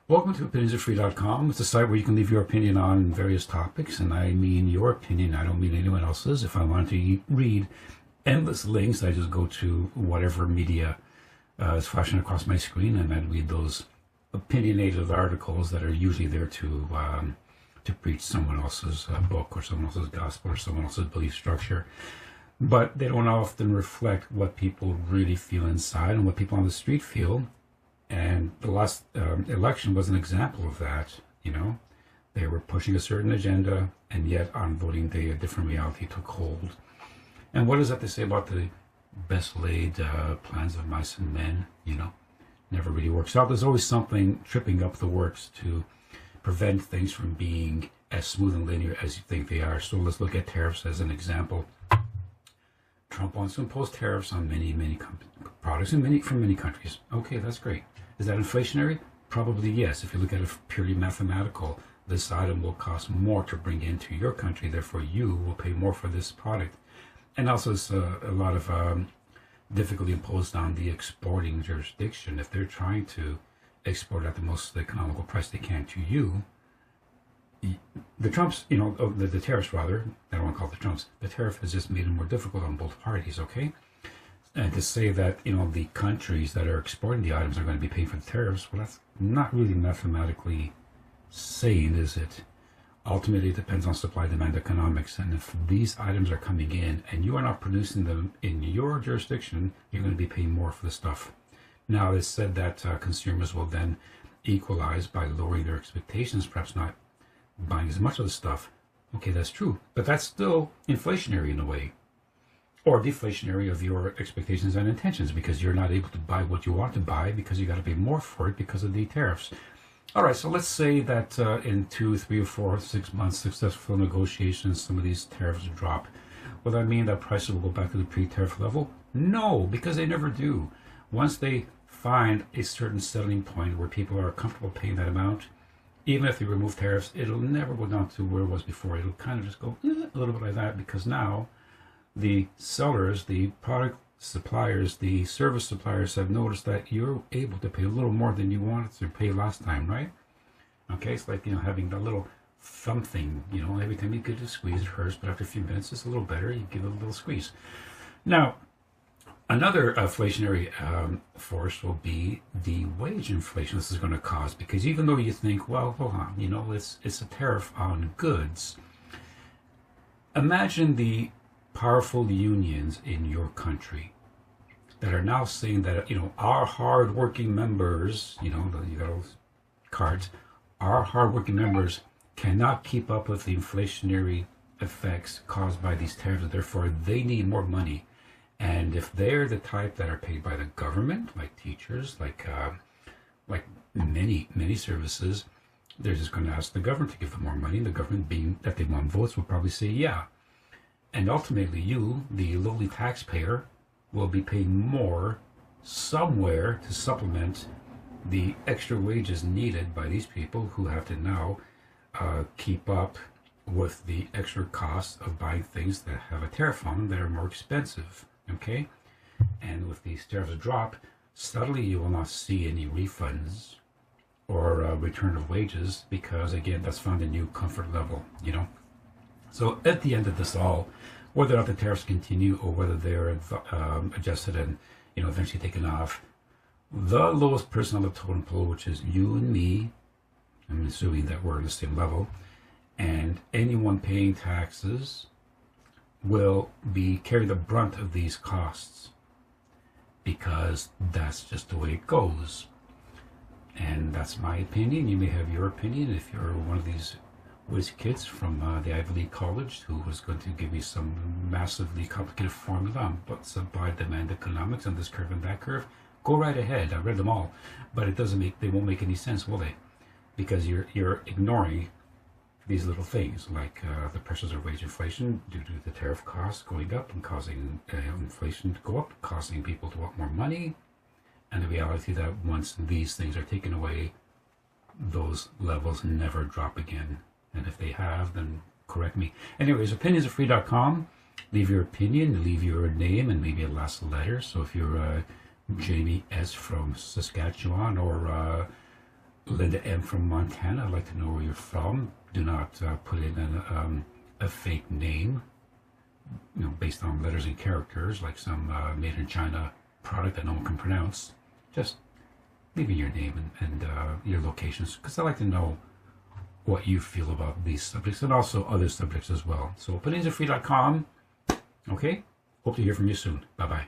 Welcome to opinionsaretefree.com. It's a site where you can leave your opinion on various topics, and I mean your opinion. I don't mean anyone else's. If I want to read endless links, I just go to whatever media is flashing across my screen, and I read those opinionated articles that are usually there to preach someone else's book or someone else's gospel or someone else's belief structure. But they don't often reflect what people really feel inside and what people on the street feel. And the last election was an example of that. They were pushing a certain agenda, and yet on voting day, a different reality took hold. And what is that to say about the best laid plans of mice and men? Never really works out. There's always something tripping up the works to prevent things from being as smooth and linear as you think they are. So let's look at tariffs as an example. Trump wants to impose tariffs on many products from many countries. Okay, that's great. Is that inflationary? Probably yes. If you look at it purely mathematical, this item will cost more to bring into your country, therefore you will pay more for this product. And also it's a lot of difficulty imposed on the exporting jurisdiction. If they're trying to export at the most economical price they can to you, the Trumps, the tariffs rather, I don't want to call it the Trumps, the tariff has just made it more difficult on both parties, okay? And to say that, the countries that are exporting the items are going to be paying for the tariffs, well, that's not really mathematically sane, is it? Ultimately, it depends on supply-demand economics. And if these items are coming in and you are not producing them in your jurisdiction, you're going to be paying more for the stuff. Now, it's said that consumers will then equalize by lowering their expectations, perhaps not buying as much of the stuff. Okay, that's true. But that's still inflationary in a way. Or deflationary of your expectations and intentions, because you're not able to buy what you want to buy because you got to pay more for it because of the tariffs. All right, so let's say that in 2, 3, or 4, 6 months, successful negotiations, some of these tariffs drop. Will that mean that prices will go back to the pre-tariff level? No, because they never do. Once they find a certain settling point where people are comfortable paying that amount, even if they remove tariffs, it'll never go down to where it was before. It'll kind of just go a little bit like that, because now the sellers, the product suppliers, the service suppliers have noticed that you're able to pay a little more than you wanted to pay last time, right? Okay, it's like, having that little something, every time you get a squeeze, it hurts, but after a few minutes, it's a little better. You give it a little squeeze. Now, another inflationary force will be the wage inflation this is going to cause, because even though you think, well, hold on, it's a tariff on goods. Imagine the powerful unions in your country that are now saying that, our hard-working members, you got those cards, our hard-working members cannot keep up with the inflationary effects caused by these tariffs, therefore they need more money. And if they're the type that are paid by the government, like teachers, like many services, they're just going to ask the government to give them more money. And the government, being that they want votes, will probably say yeah. And ultimately, you, the lowly taxpayer, will be paying more somewhere to supplement the extra wages needed by these people who have to now keep up with the extra costs of buying things that have a tariff on them that are more expensive. Okay? And with these tariffs drop, suddenly you will not see any refunds or return of wages, because, again, that's found a new comfort level, So at the end of this all, whether or not the tariffs continue or whether they're adjusted and eventually taken off, the lowest person on the totem pole, which is you and me, I'm assuming that we're on the same level, and anyone paying taxes will carry the brunt of these costs, because that's just the way it goes. And that's my opinion. You may have your opinion if you're one of these whiz kids from the Ivy League college who was going to give me some massively complicated formula on what supply-demand economics and this curve and that curve. Go right ahead. I read them all, but they won't make any sense, will they? Because you're ignoring these little things, like the pressures of wage inflation due to the tariff costs going up and causing inflation to go up, causing people to want more money, and the reality that once these things are taken away, those levels never drop again. And if they have, then correct me. Anyways, opinionsaretefree.com. Leave your opinion, leave your name, and maybe a last letter. So if you're Jamie S. from Saskatchewan, or Linda M from Montana. I'd like to know where you're from. Do not put in a fake name, based on letters and characters, like some made in China product that no one can pronounce. Just leave in your name and your locations, because I like to know what you feel about these subjects and also other subjects as well. So opinionsarethree.com. Okay, hope to hear from you soon. Bye bye.